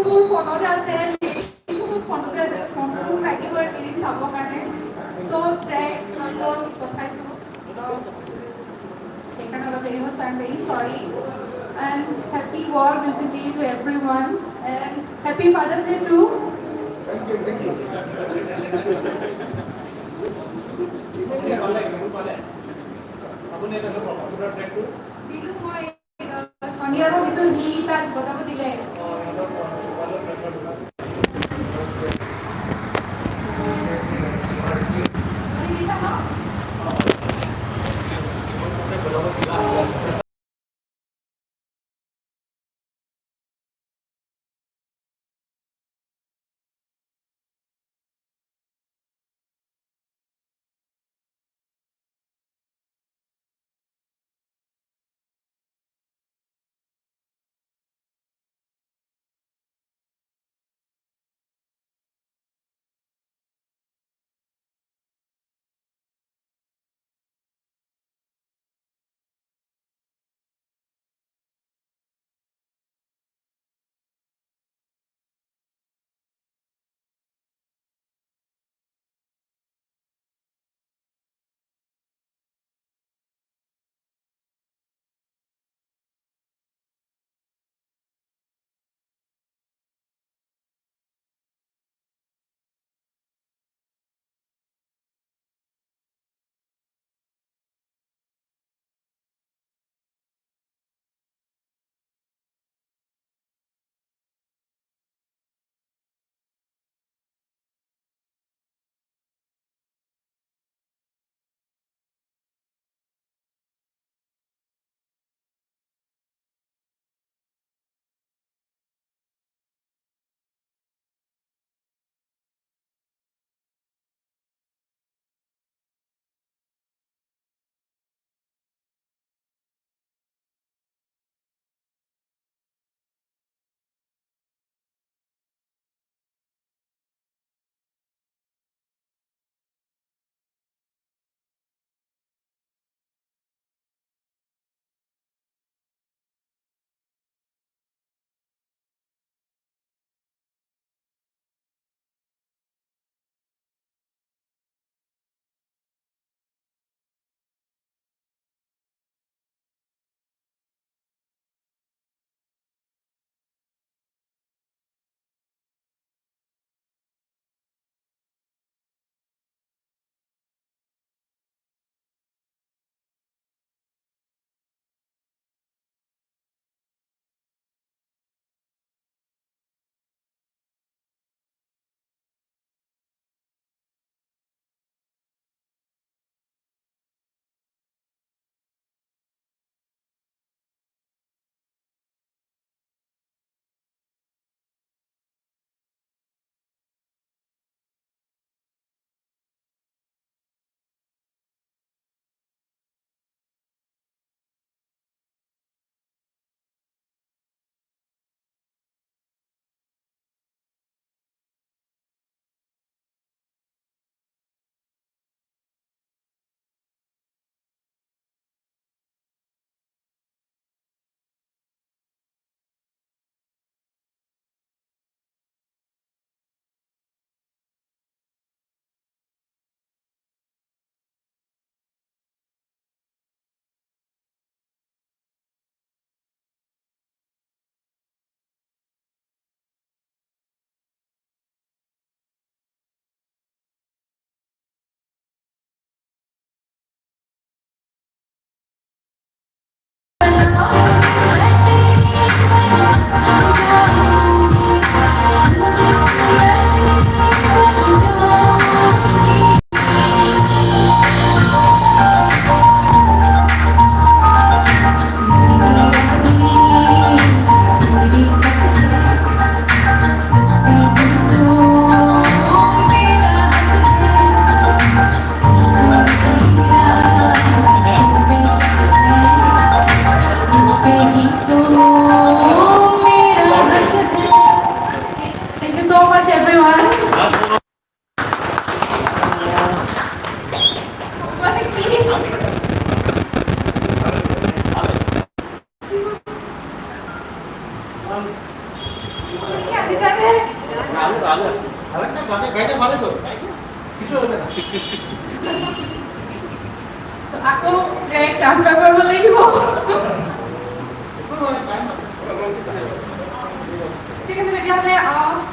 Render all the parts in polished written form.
মোৰ ফোনতে আছে লিৰিক্সটো ফোনতে আছে ফোনটো মোক লাগিব লিৰিক্স চাবৰ কাৰণে চ' ট্ৰেক আকৌ পঠাইছোঁ সেইকাৰণে অলপ দেৰি হৈছে আই এম ভেৰি চৰি and happy World Music Day to everyone and happy Father's Day too. দিলোঁ মই শনিবাৰ ভাবিছোঁ সি তাত বজাব দিলে আজিকালি আরেকটা গাইটা ভালো তো কিছু হবে না আকৌ ট্ৰেক ট্ৰান্সফাৰ কৰিব লাগিব ঠিক আছে তেতিয়াহ'লে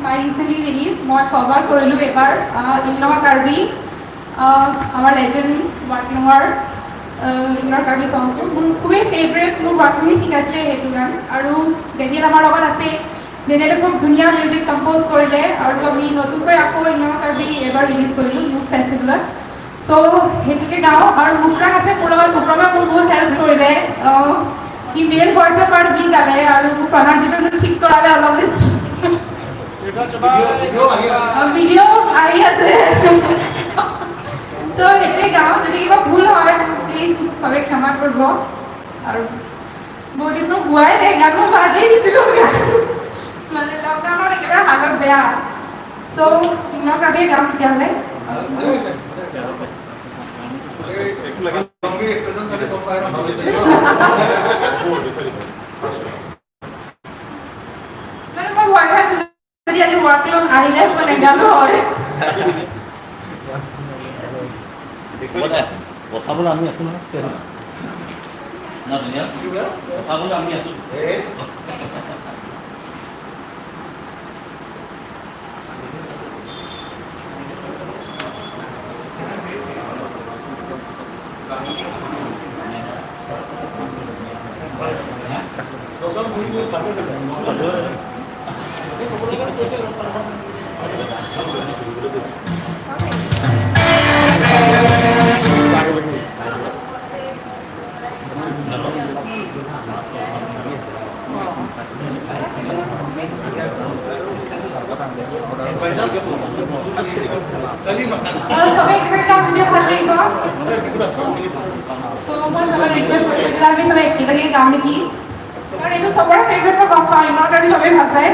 মাই ৰিচেণ্টলি ৰিলিজ মই কভাৰ কৰিলোঁ এবাৰ ইংলমা কাৰ্বি আমাৰ লেজেণ্ড ৱাটলঙৰ ইংলৰ কাৰ্বি চংটো মোৰ খুবেই ফেভৰেট মোৰ ৱাটলঙে শিকাইছিলে সেইটো গান আৰু ডেনিয়েল আমাৰ লগত আছে ডেনিয়েলে খুব ধুনীয়া মিউজিক কম্প'জ কৰিলে আৰু আমি নতুনকৈ আকৌ ইংলমা কাৰ্বি এবাৰ ৰিলিজ কৰিলোঁ ইউথ ফেষ্টিভেলত চ' সেইটোকে গাওঁ আৰু মুকৰাক আছে মোৰ লগত মুকৰাকে মোক বহুত হেল্প কৰিলে কি মেইন ভইচৰ পাৰ্ট সি গালে আৰু মোক প্ৰনাউন্সিয়েশ্যনটো ঠিক কৰালে অলপ বেছি ভিডিঅ' আহি আছে চ' সেইটোৱে গাওঁ যদি কিবা ভুল হয় মোক প্লিজ চবে ক্ষমা কৰিব আৰু বহুত দিন মোক গোৱাই নাই গান মই বাদেই দিছিলোঁ মানে লকডাউনত একেবাৰে হালত বেয়া চ' ইংলৰ কাৰ্বিয়ে গাওঁ তেতিয়াহ'লে মানে মই ভয় খাইছোঁ যদি আজি ৱাটলং আহিলে মই নেগালো হয় কথা বলে আমি আছো না না দুনিয়া কথা বলে আমি আছো সবাই একেবাৰে গাওঁ তেতিয়া ভাল লাগিব চ' মই সবাই ৰিকুৱেষ্ট কৰিছোঁ যে আমি সবাই একেলগে গাওঁ নেকি কাৰণ এইটো চবৰে ফেভৰেট মই গম পাওঁ ইংলৰ কাৰ্বি চবেই ভাল পায়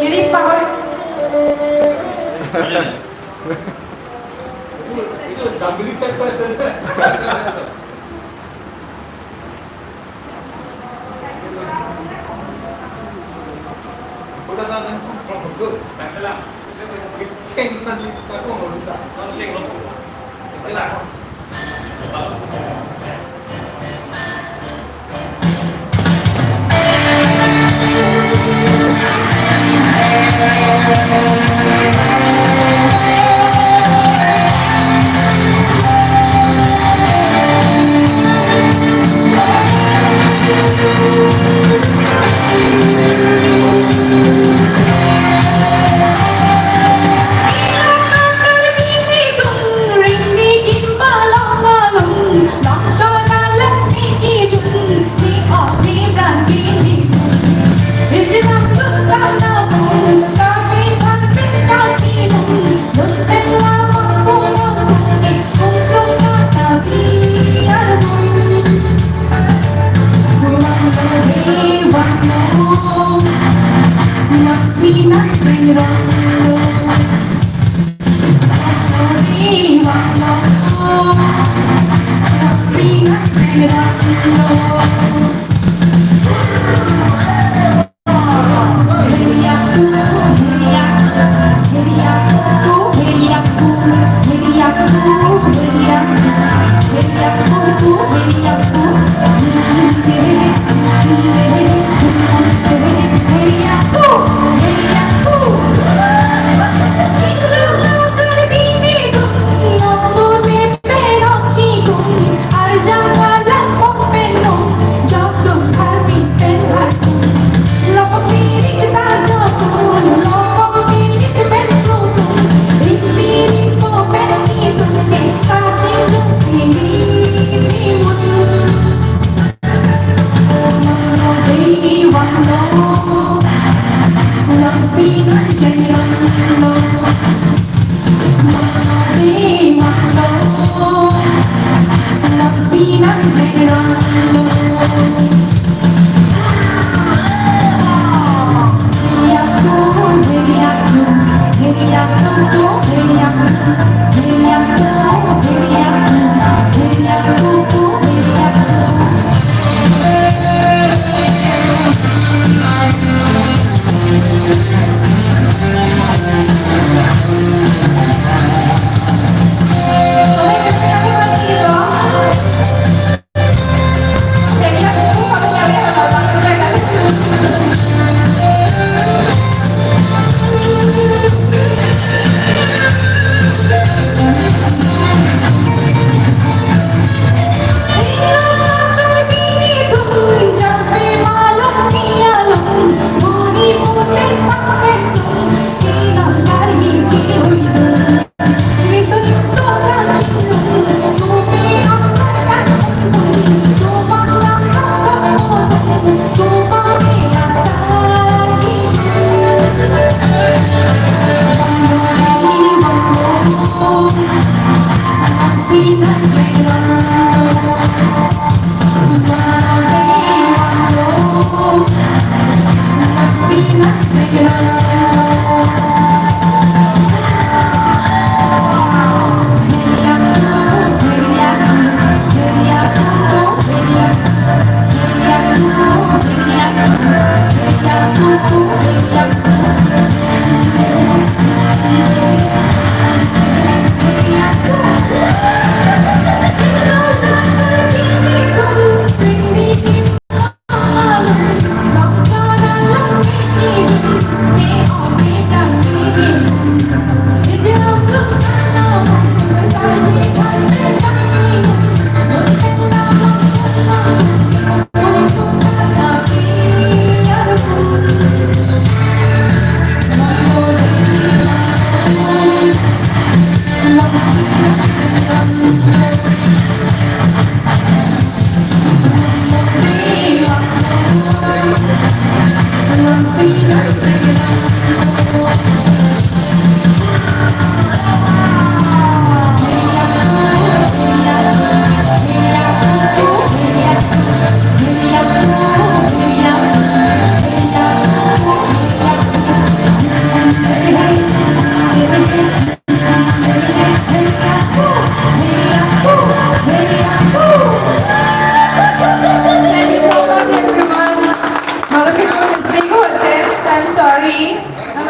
লিৰিক্স পাহৰি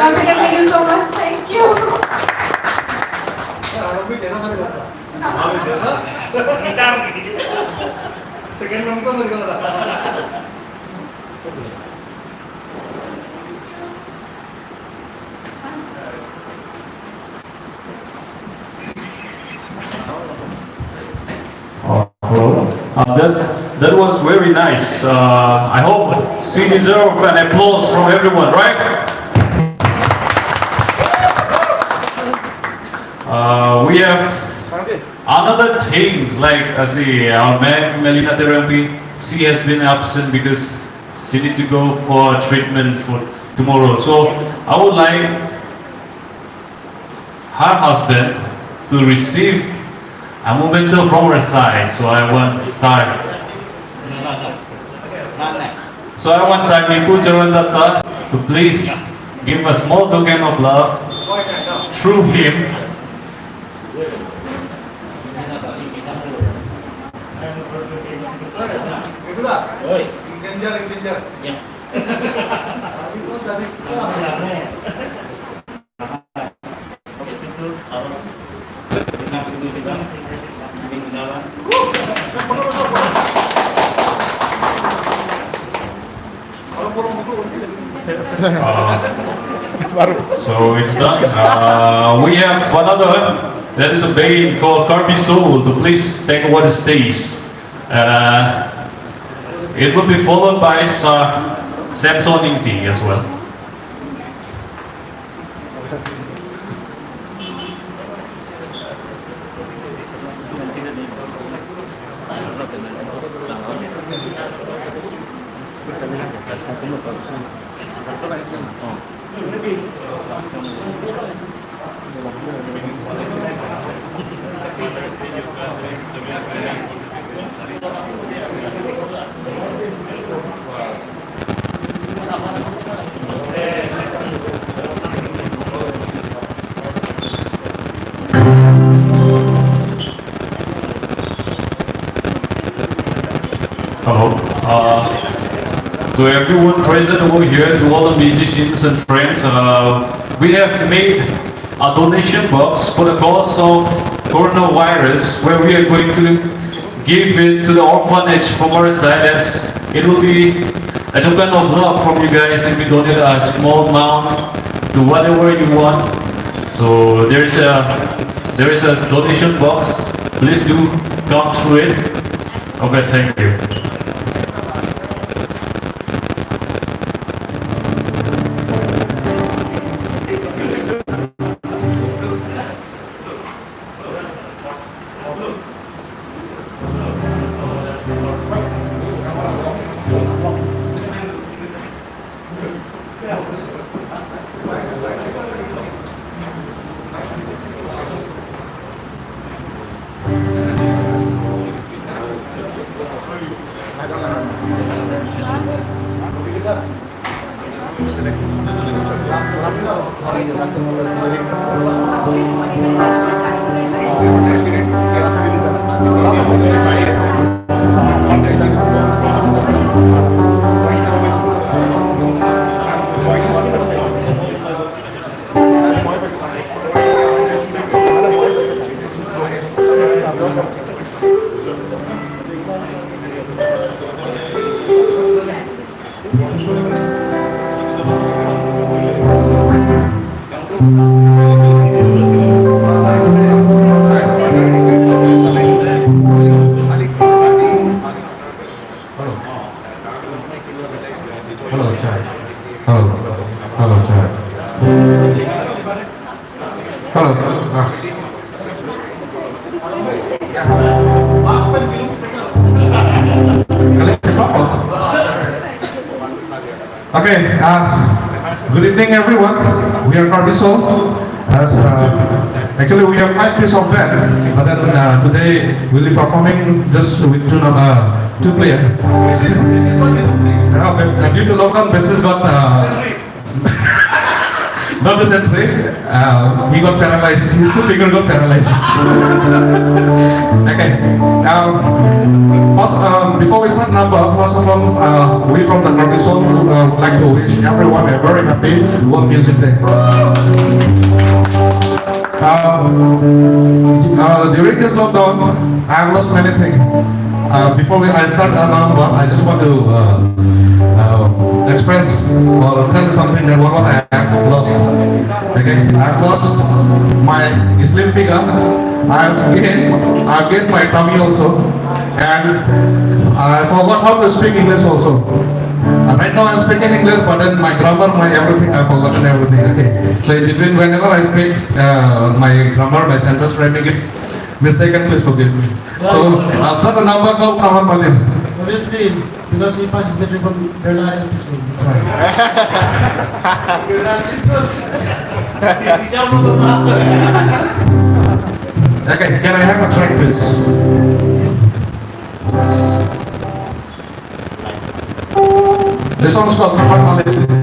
Once again, thank you so much. Thank you. आरोपी तेरा सारे करता आवे तेरा सेकंड नंबर तो निकल रहा That was very nice. I hope she deserves an applause from everyone, right? We have another things like our man Melina Therapy. She has been absent because she need to go for treatment for tomorrow. So I would like her husband to receive a memento from her side. So I want Diphu Datta to please give a small token of love through him. itu lah Oi. Inkenjar Ya. itu dari Oke, itu harus dengan itu kita menjalan. kalau pulang itu So it's done. We have another. That is a band called Carby Soul to please take over the stage. It will be followed by Samson Inti as well. Hello. To everyone present over here, to all the musicians and friends, we have made a donation box for the cause of coronavirus, where we are going to give it to the orphanage from our side. As it will be a token of love from you guys if you donate a small amount to whatever you want. So there is a donation box. Please do come through it. Okay, thank you. Hello, Chad. Hello. Hello, Chad. Hello. Okay. Good evening, everyone. We are Carby Soul. Actually, we have 5 pieces of band, but then today we'll be performing just with two players. Due to lockdown, bassist got not dysentery. He got paralyzed. His two fingers got paralyzed. Okay. First, before we start number, first of all, we from the Karbi Soul would like to wish everyone a very happy World Music Day. During this lockdown, I have lost many things. Before I start a number, I just want to express or tell something that what I have lost. Okay, I've lost my slim figure. I've gained my tummy also, and I forgot how to speak English also. Right now I'm speaking English, but then my grammar, my everything, I've forgotten everything. Okay, so in between, whenever I speak, my grammar, my sentence framing, if mistaken, please forgive me. So I'll start a number called Kaman Malim. Obviously, because he passes the trip from Kerala and this room. That's why. Okay, can I have a track, please? This song's called Kaman Malim.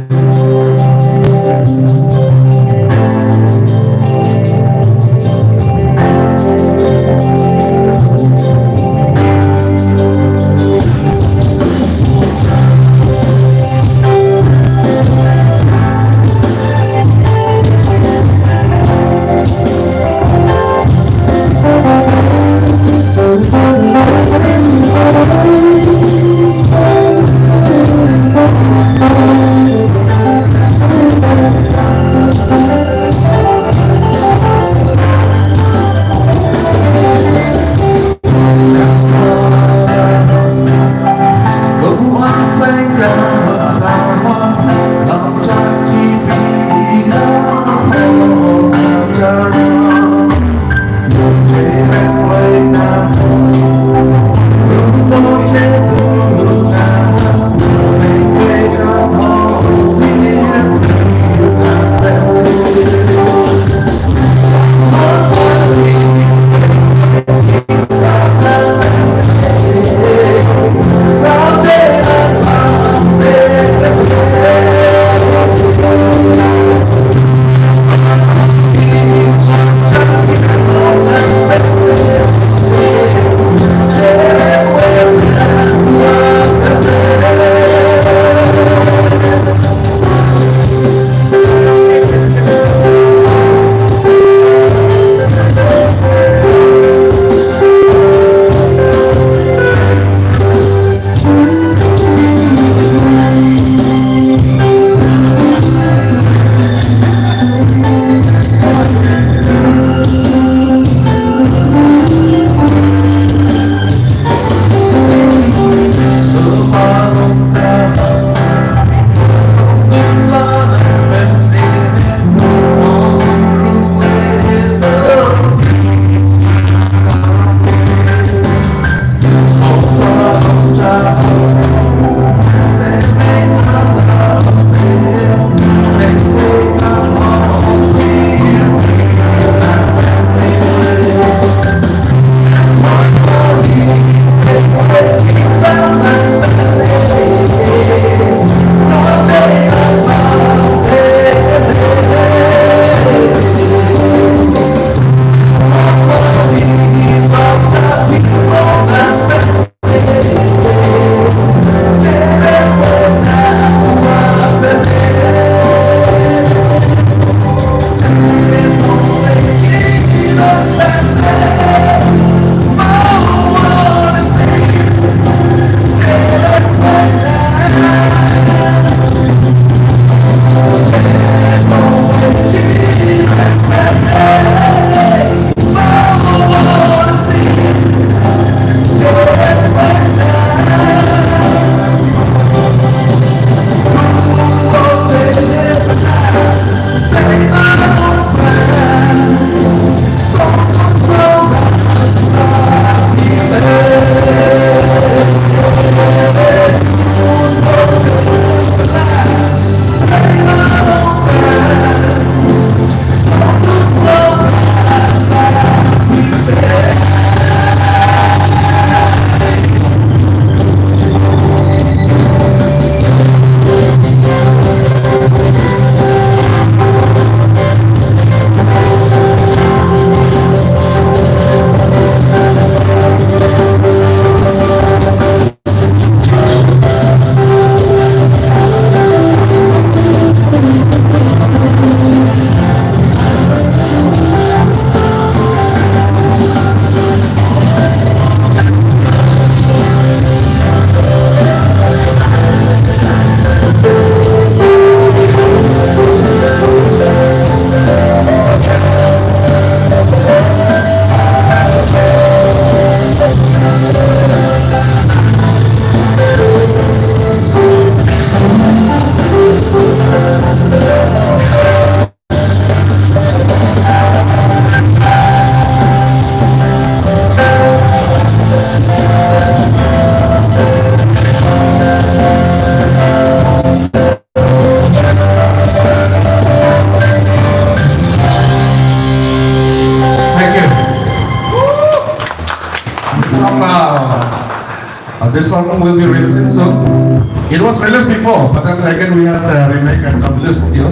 before, but then again we had remake at W Studio.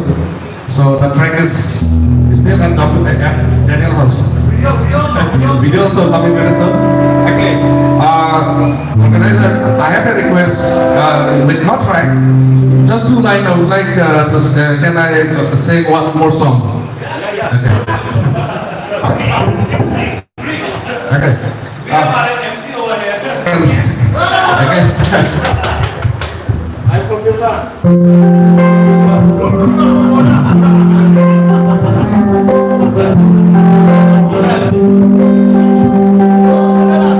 So the track is still at Daniel House. Video also coming very soon. Okay, organizer, I have a request with no track. Just two lines. I would like can I sing one more song? Okay. Okay. Okay.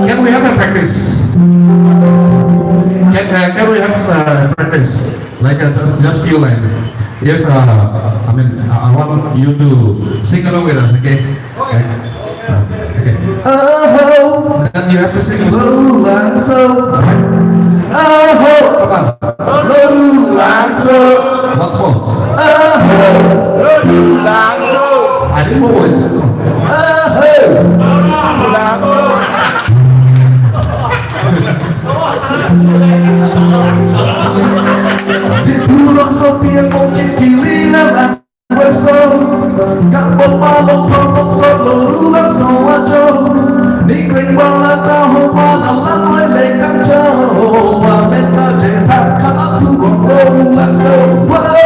Can we have a practice? Can we have practice? Like just few lines. If I want you to sing along with us, okay? Okay. Oh, then you have to sing low line so. Oh, come on. Low line so. What's more? Oh, low line so. I didn't always. Oh, low line so. Diphu rong so piang một trên kỳ ly là quê sâu các bông ba lông thong lông sốt lù rú lắm sâu hoa châu đi kênh bao là tao hôm qua là lắm mới lên cam châu và bên ta trẻ thang khắp ấp thu gọn lô lạc sâu